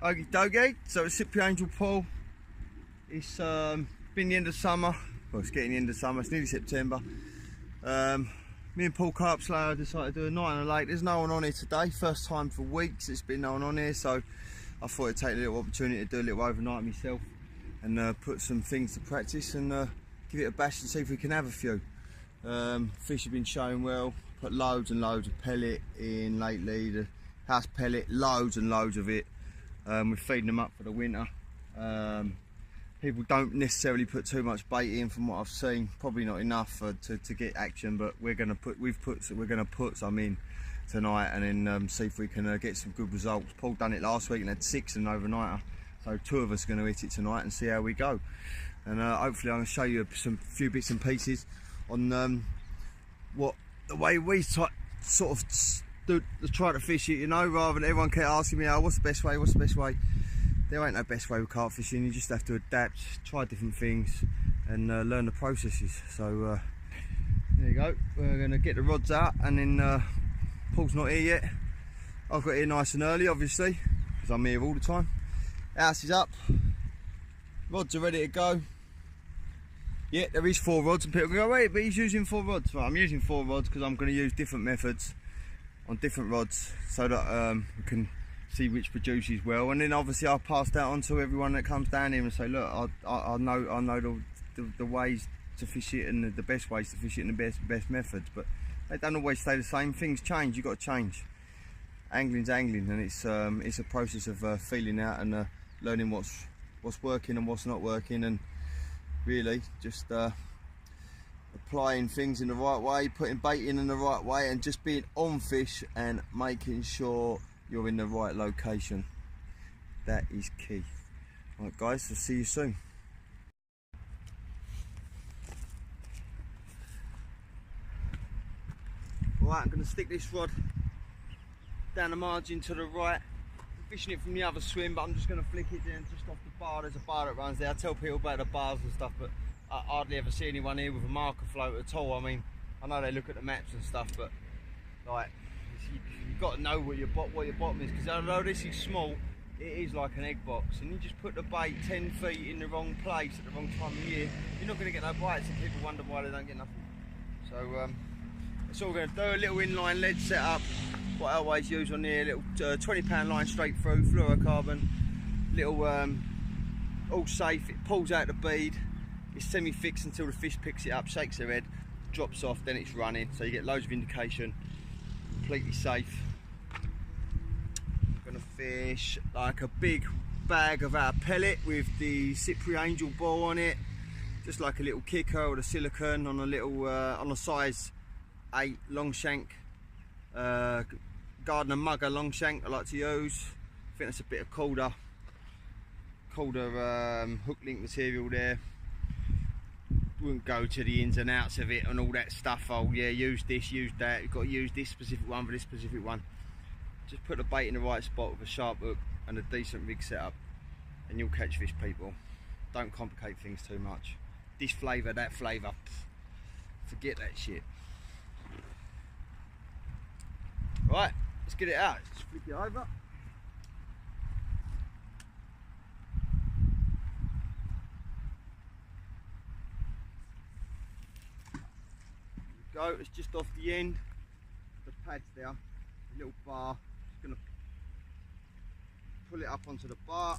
Okie dokie, so it's CYPRY Angel Pool. It's been the end of summer. Well, it's getting the end of summer, it's nearly September. Me and Paul Carpslayer decided to do a night on the lake. There's no one on here today, first time for weeks it's been no one on here, so I thought I'd take a little opportunity to do a little overnight myself and put some things to practice and give it a bash and see if we can have a few. Fish have been showing well, put loads and loads of pellet in lately, the house pellet, loads and loads of it. We're feeding them up for the winter. People don't necessarily put too much bait in from what I've seen, probably not enough to get action, but we're gonna put some in tonight and then see if we can get some good results. Paul done it last week and had 6 and an overnighter, so 2 of us are going to hit it tonight and see how we go. And hopefully I'm going to show you few bits and pieces on the way we sort of try to fish it, you know, rather than everyone kept asking me, oh, what's the best way, what's the best way? There ain't no best way with carp fishing. You just have to adapt, try different things and learn the processes. So there you go, we're going to get the rods out and then Paul's not here yet. I've got here nice and early obviously because I'm here all the time. House is up, rods are ready to go. Yeah, there is 4 rods and people go, wait, but he's using 4 rods. Right, I'm using 4 rods because I'm going to use different methods on different rods so that we can see which produces well, and then obviously I'll pass that on to everyone that comes down here and say, look, I know the ways to fish it and the best ways to fish it and the best methods, but they don't always stay the same. Things change, you've got to change. Angling's angling, and it's a process of feeling out and learning what's working and what's not working, and really just applying things in the right way, putting bait in the right way, and just being on fish and making sure you're in the right location. That is key. Right guys, I'll see you soon. Right, I'm going to stick this rod down the margin to the right. I'm fishing it from the other swim, but I'm just going to flick it in just off the bar. There's a bar that runs there. I tell people about the bars and stuff, but I hardly ever see anyone here with a marker float at all. I mean, I know they look at the maps and stuff, but like, you've got to know what your bottom is, because although this is small, it is like an egg box, and you just put the bait 10 feet in the wrong place at the wrong time of year, you're not going to get no bites, and people wonder why they don't get nothing. So that's all we're going to do. A little inline lead set up, what I always use on here, little 20-pound line straight through, fluorocarbon, little all safe. It pulls out the bead, it's semi-fixed until the fish picks it up, shakes their head, drops off, then it's running, so you get loads of indication. Completely safe. I'm gonna fish like a big bag of our pellet with the CYPRY Angel ball on it, just like a little kicker with a silicone on a little on a size 8 long shank, Gardner Mugger long shank I like to use. I think that's a bit of colder hook link material there. Wouldn't go to the ins and outs of it and all that stuff. Oh yeah, use this, use that, you've got to use this specific one for this specific one. Just put the bait in the right spot with a sharp hook and a decent rig setup and you'll catch fish, people. Don't complicate things too much. This flavour, that flavour, forget that shit. Right, let's get it out. Just flip it over. Go, it's just off the end, the pad's there, a little bar, just going to pull it up onto the bar.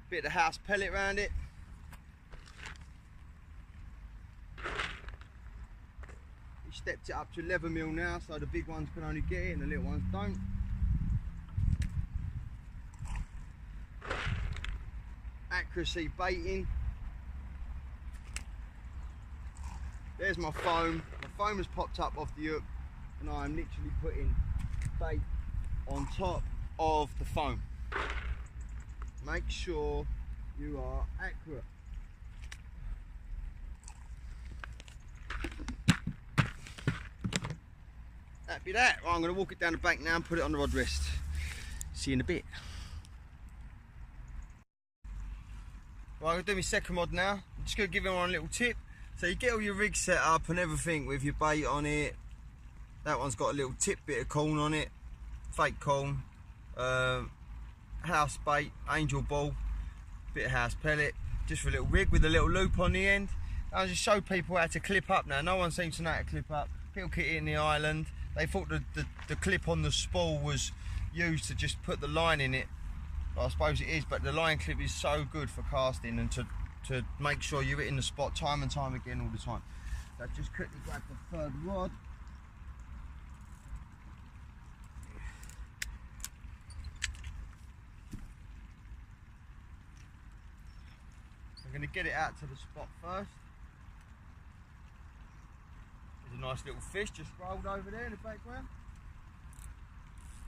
Bit of the house pellet around it. We stepped it up to 11mm now, so the big ones can only get it and the little ones don't. Accuracy baiting. There's my foam. My foam has popped up off the hook and I am literally putting bait on top of the foam. Make sure you are accurate. That'd be that. Right, I'm going to walk it down the bank now and put it on the rod rest. See you in a bit. Right, I'm going to do my second rod now. I'm just going to give everyone a little tip. So you get all your rig set up and everything with your bait on it. That one's got a little tip bit of corn on it, fake corn, house bait, angel ball, bit of house pellet, just for a little rig with a little loop on the end. I'll just show people how to clip up now. No one seems to know how to clip up. People get it in the island. They thought the clip on the spool was used to just put the line in it. Well, I suppose it is, but the line clip is so good for casting and to make sure you're hitting the spot time and time again all the time. So just quickly grab the third rod. I'm going to get it out to the spot first. There's a nice little fish just rolled over there in the background.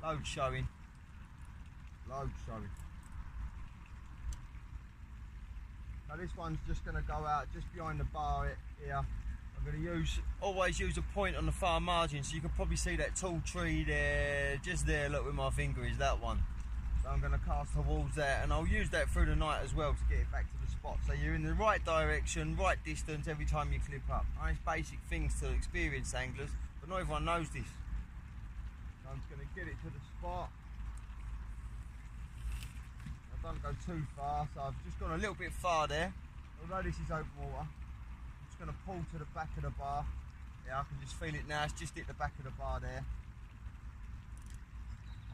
Loads showing. Loads showing. Now this one's just going to go out just behind the bar here. I'm going to always use a point on the far margin, so you can probably see that tall tree there, just there. Look, with my finger is that one. So I'm going to cast towards that, and I'll use that through the night as well to get it back to the spot. So you're in the right direction, right distance every time you clip up. Nice basic things to experienced anglers, but not everyone knows this. So I'm just going to get it to the spot. I don't go too far, so I've just gone a little bit far there. Although this is open water, I'm just going to pull to the back of the bar. Yeah, I can just feel it now. It's just hit the back of the bar there.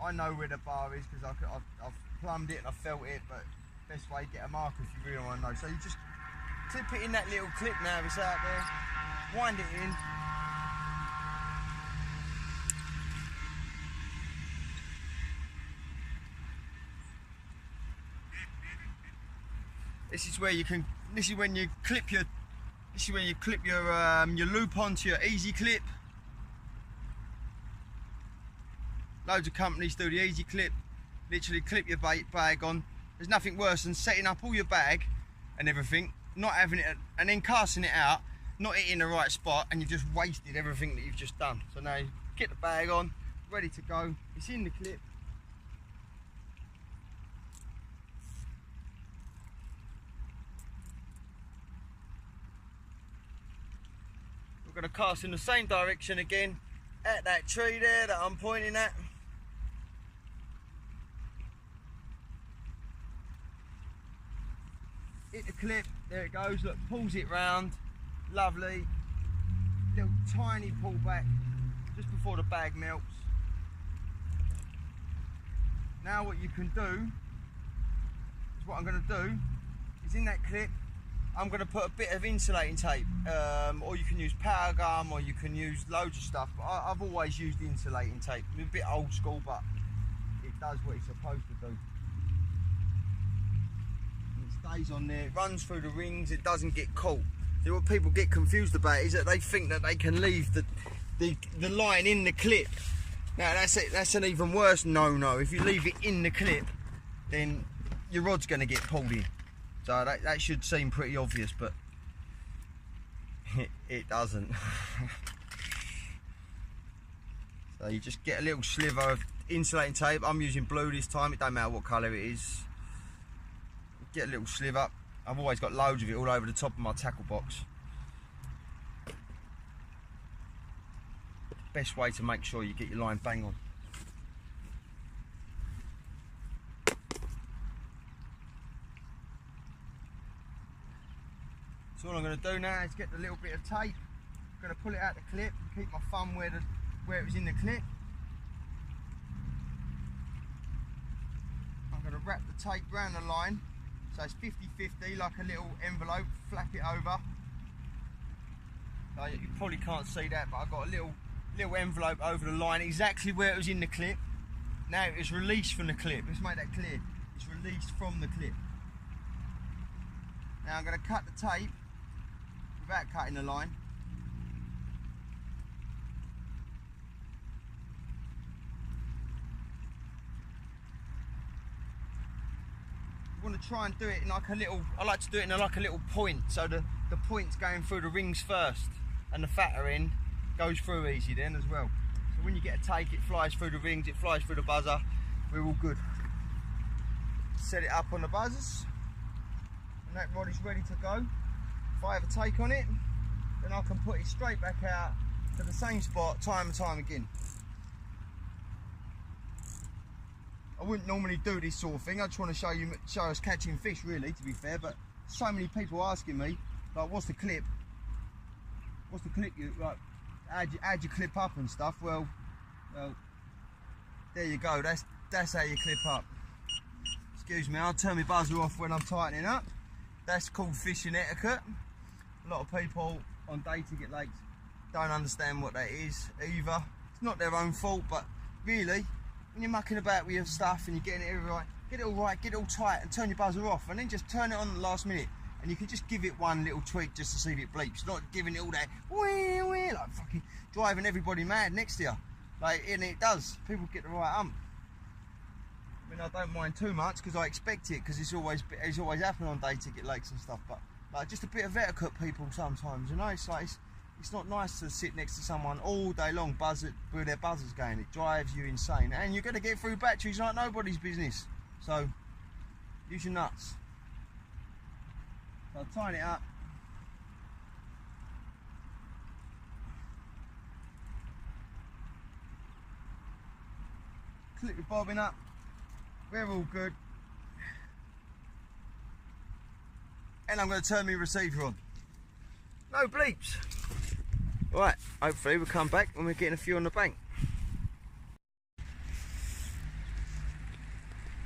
I know where the bar is because I've plumbed it and I felt it, but best way to get a mark if you really want to know. So you just clip it in that little clip now, it's out there, wind it in. This is where you can. This is when you clip your. This is when you clip your loop onto your easy clip. Loads of companies do the easy clip. Literally clip your bait bag on. There's nothing worse than setting up all your bag and everything, not having it, and then casting it out, not hitting the right spot, and you've just wasted everything that you've just done. So now you get the bag on, ready to go. It's in the clip. We're going to cast in the same direction again at that tree there that I'm pointing at. Hit the clip, there it goes, look, pulls it round, lovely, little tiny pull back just before the bag melts. Now what you can do, is what I'm going to do, is in that clip, I'm going to put a bit of insulating tape, or you can use powder gum, or you can use loads of stuff, but I've always used insulating tape. It's a bit old school, but it does what it's supposed to do. Stays on there, it runs through the rings, it doesn't get caught. See, what people get confused about is that they think that they can leave the line in the clip. Now that's an even worse no. If you leave it in the clip, then your rod's going to get pulled in. So that should seem pretty obvious, but it doesn't. So you just get a little sliver of insulating tape. I'm using blue this time, it don't matter what colour it is. Get a little sliver. I've always got loads of it all over the top of my tackle box. Best way to make sure you get your line bang on. So all I'm going to do now is get the little bit of tape. I'm going to pull it out the clip and keep my thumb where it was in the clip. I'm going to wrap the tape around the line. So it's 50-50, like a little envelope, flap it over. You probably can't see that, but I've got a little envelope over the line, exactly where it was in the clip. Now it's released from the clip. Let's make that clear. It's released from the clip. Now I'm going to cut the tape without cutting the line. I want to try and do it in like a little, I like to do it in like a little point, so the point's going through the rings first and the fatter end goes through easy then as well. So when you get a take, it flies through the rings, it flies through the buzzer, we're all good. Set it up on the buzzers and that rod is ready to go. If I have a take on it, then I can put it straight back out to the same spot time and time again. I wouldn't normally do this sort of thing. I just want to show us catching fish, really, to be fair. But so many people asking me, like, what's the clip? What's the clip? You like, how'd you clip up and stuff? Well, there you go. That's how you clip up. Excuse me, I'll turn my buzzer off when I'm tightening up. That's called fishing etiquette. A lot of people on day ticket lakes don't understand what that is either. It's not their own fault, but really, when you're mucking about with your stuff and you're getting it right, get it all right, get it all tight, and turn your buzzer off, and then just turn it on at the last minute. And you can just give it one little tweak just to see if it bleeps. Not giving it all that wee wee, like fucking driving everybody mad next to you. Like, and it does. People get the right ump. I mean, I don't mind too much because I expect it, because it's always happening on day ticket lakes and stuff. But like, just a bit of etiquette, people, sometimes, you know. It's like it's not nice to sit next to someone all day long with their buzzers going. It drives you insane, and you're going to get through batteries like nobody's business. So use your nuts. So I'll tighten it up. Clip your bobbin up. We're all good. And I'm going to turn my receiver on. No bleeps. Right, hopefully we'll come back when we're getting a few on the bank.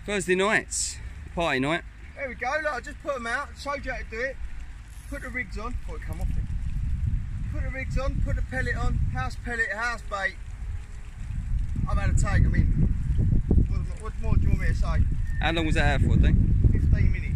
Thursday nights, party night. There we go, look, I just put them out, showed you how to do it. Put the rigs on, thought it'd come off then. Put the rigs on, put the pellet on, house pellet, house bait. I've had a take, I mean, what more do you want me to say? How long was that out for, I think? 15 minutes.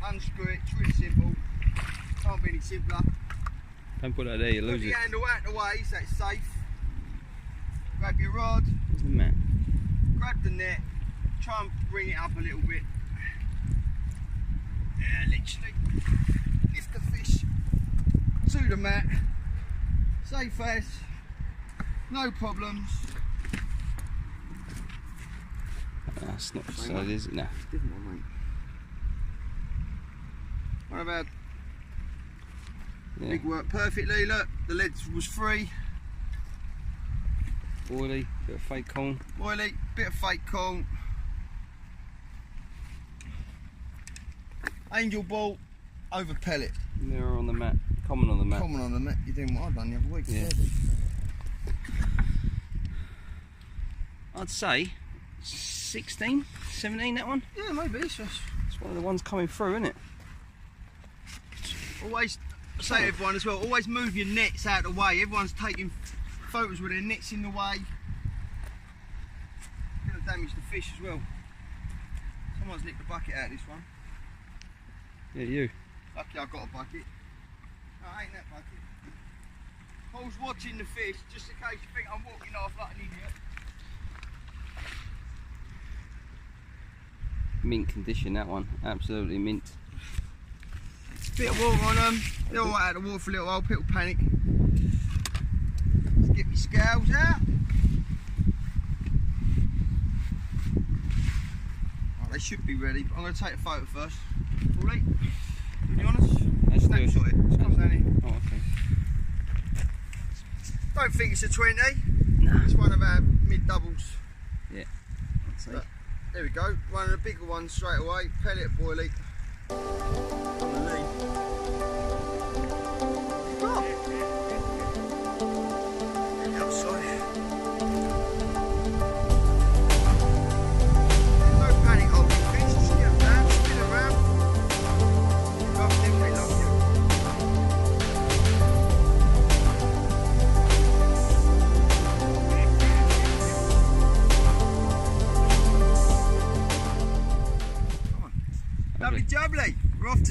Unscrew it, it's really simple. Can't be any simpler. Don't put that there, you lose it. Put your handle out the way so it's safe. Grab your rod. Where's the mat? Grab the net. Try and bring it up a little bit. Yeah, literally. Lift the fish to the mat. Safe as. No problems. That's not solid, is it? No. Different one, mate. What about? Yeah. Rig worked perfectly. Look, the lead was free. Oily, bit of fake corn. Oily, bit of fake corn. Angel ball over pellet. Mirror on the mat. Common on the mat. Common on the mat. You're doing what I've done the other week. Yeah. I'd say 16, 17, that one. Yeah, maybe. It's It's one of the ones coming through, isn't it? always say to everyone as well, always move your nets out of the way. Everyone's taking photos with their nets in the way. Gonna damage the fish as well. Someone's nicked the bucket out of this one. Yeah, you. Lucky I got a bucket. No, ain't that bucket. Paul's watching the fish just in case you think I'm walking off like an idiot. Mint condition, that one. Absolutely mint. Bit of water on them. They're all out of the water for a little while. People panic. Let's get my scales out. Oh, they should be ready, but I'm going to take a photo first. Paulie, to be honest, snapshot it. It's come down here. Oh, okay. Don't think it's a 20. Nah. It's one of our mid doubles. Yeah. But there we go. One of the bigger ones straight away. Pellet boilie. Lovely jubbly. We're off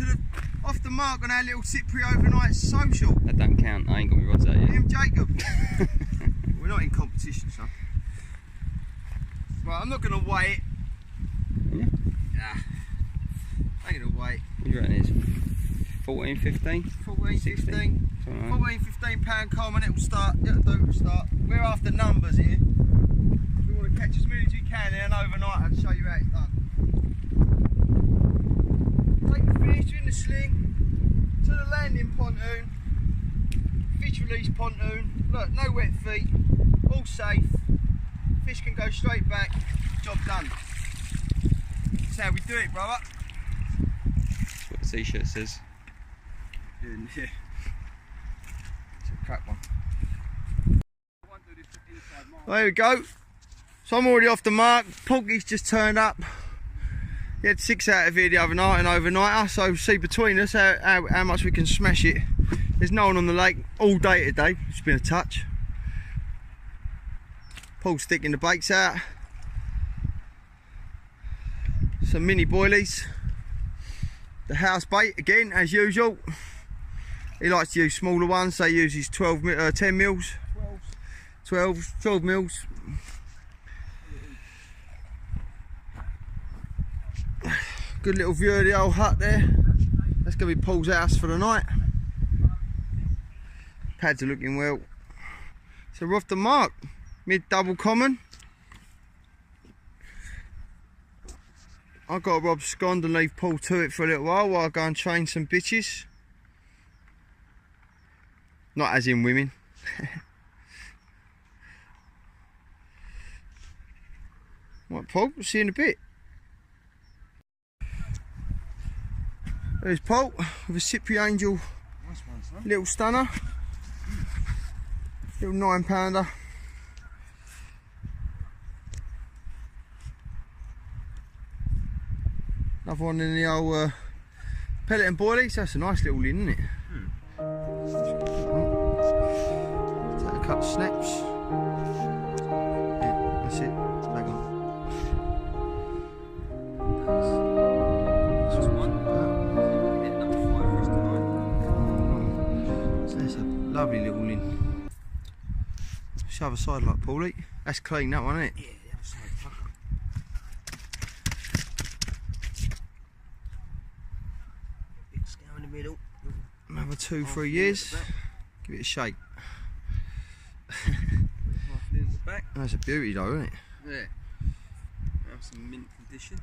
the mark on our little CYPRY overnight social. That don't count. I ain't got my rods out yet. Me and Jacob. We're not in competition, son. Right, I'm not going to weigh it. Yeah. Nah. I ain't going to weigh it. What do you reckon it is? 14, 15? 14, 15. 14, 14, 15 pound common, it'll start. It'll start. We're after numbers here. We want to catch as many as we can and overnight I'll show you how it's done. Take the fish in the sling to the landing pontoon, fish release pontoon. Look, no wet feet, all safe. Fish can go straight back, job done. That's how we do it, brother. That's what the t-shirt says. Yeah. It's a crap one. There we go. So I'm already off the mark. Poggy's just turned up. He had 6 out of here the other night and overnighter, so see between us how much we can smash it. There's no one on the lake all day today. It's been a touch. Paul's sticking the baits out. Some mini boilies. The house bait again, as usual. He likes to use smaller ones, so he uses 10 mils. 12 mils. Good little view of the old hut there. That's going to be Paul's house for the night. Pads are looking well. So we're off the mark. Mid double common. I've got to rob scond and leave Paul to it for a little while I go and train some bitches. Not as in women. Right, Paul, see you in a bit. There's Paul with a CYPRY Angel. Nice one, son. Little stunner. Little 9-pounder. Another one in the old pellet and boilies. That's a nice little lin, isn't it? Take a couple of snaps. Yeah, that's it. Back on. So that's a lovely little lin. Just the other side like Paulie. That's clean, that one, isn't it? Yeah, the other side, fuck. Big scale in the middle. Another 2-3 years. Give it a shake. Half in the back. That's a beauty though, isn't it? Yeah. Have some mint condition.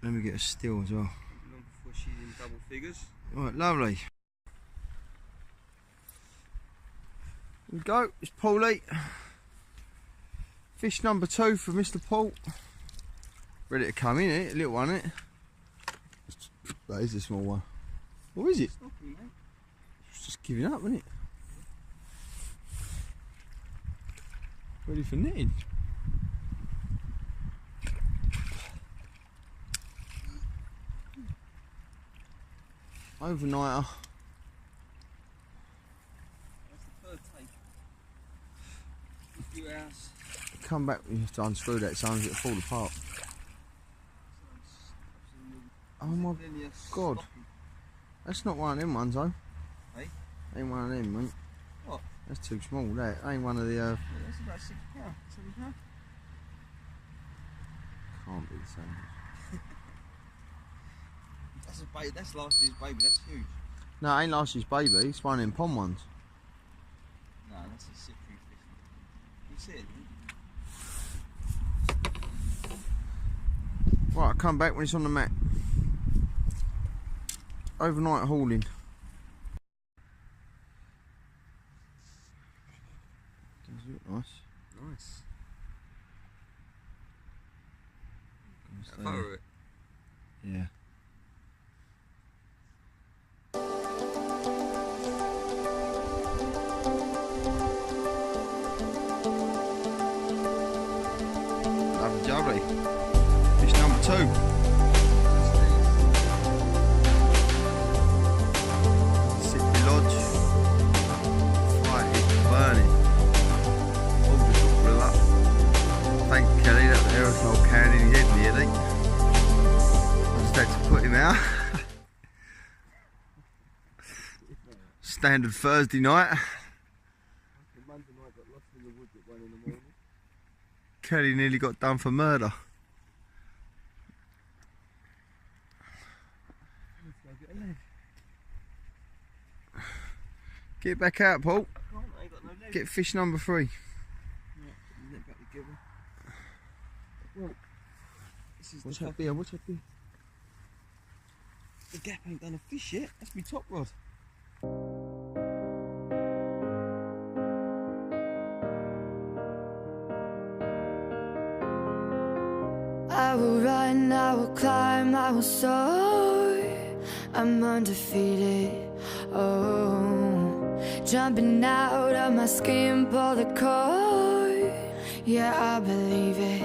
Let me get a still as well. Long before she's in double figures. Right, lovely. Here we go, it's Paulie. Fish number 2 for Mr. Paul. Ready to come in, it? A little one, it? That is a small one. What is it? Stopping, mate. It's just giving up, isn't it? Ready for knitting. Overnighter. That's the third take. A few hours. Come back, you have to unscrew that, so it'll fall apart. Oh my god. That's not one of them ones, though. Hey? Ain't one of them, mate. What? That's too small, that. Ain't one of the. Yeah, that's about £6, £7. Can't be the same. That's a baby. That's last year's baby. That's huge. No, it ain't last year's baby. It's one of them pond ones. No, that's a CYPRY fish. You see it? Right, I'll come back when it's on the mat. Overnight hauling. Does look nice. Nice. Stay Photo there. it. Yeah. Lovely jubbly. Fish number 2. CYPRY Lodge. Fire is burning. All just blew up. Thank Kelly that the aerosol can in his head nearly. I just had to put him out. Standard Thursday night. Monday night got lost in the woods at 1 in the morning. Kelly nearly got done for murder. Let's go get a leg. Get back out, Paul. I ain't got no leg. Get fish number 3. Yeah, put the net back together. Well, this is What's the that beer? What's that beer? The gap ain't done a fish yet. That's my top rod. I will run, I will climb, I will soar. I'm undefeated. Oh, jumping out of my skin, pull the cord. Yeah, I believe it.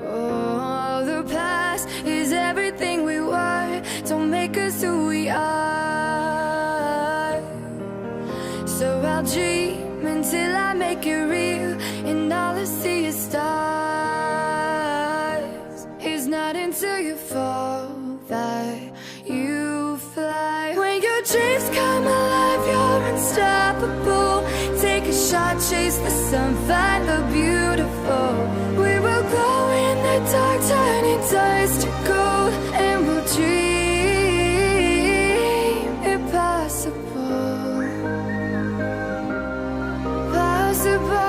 Oh, the past is everything we were. Don't make us who we are. So I'll dream until I make it real, and all I see is stars. It's not until you fall that you fly. When your dreams come alive, you're unstoppable. Take a shot, chase the sun, find the beautiful. We will glow in the dark, turning dust to gold, and we'll dream impossible. Possible.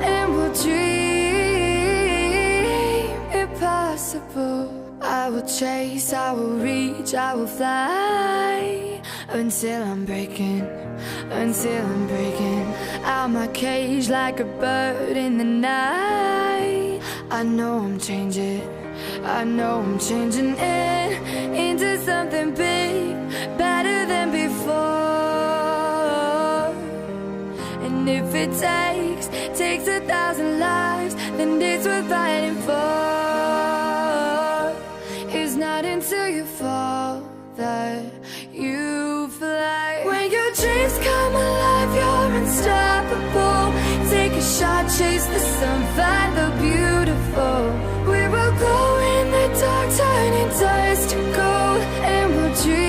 And we'll dream impossible. I will chase, I will reach, I will fly until I'm breaking out my cage like a bird in the night. I know I'm changing it into something big, better than before. And if it takes 1,000 lives, then it's worth fighting for. It's not until you fall that you fly. When your dreams come alive, you're unstoppable. Take a shot, chase the sun, find the beautiful. We will glow in the dark, turning dust to gold, and we'll dream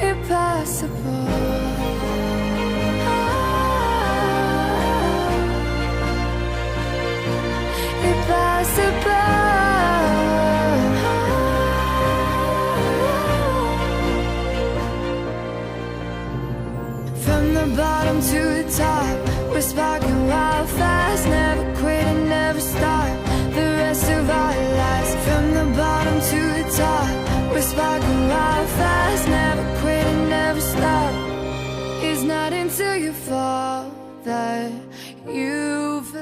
impossible. From the bottom to the top, we're sparking wild fast. Never quit and never stop the rest of our lives. From the bottom to the top, we're sparking wild fast. Never quit and never stop. It's not until you fall, that you fly.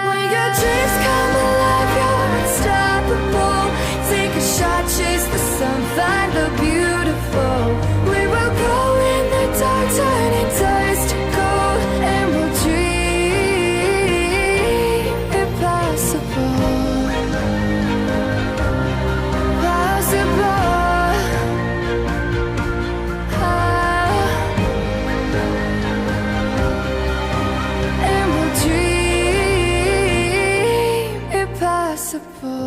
When your dreams come alive, you're unstoppable. Take a shot, chase the sun, find the beautiful. We will go in the dark, turning dust to gold, and we'll dream impossible. And we'll dream impossible.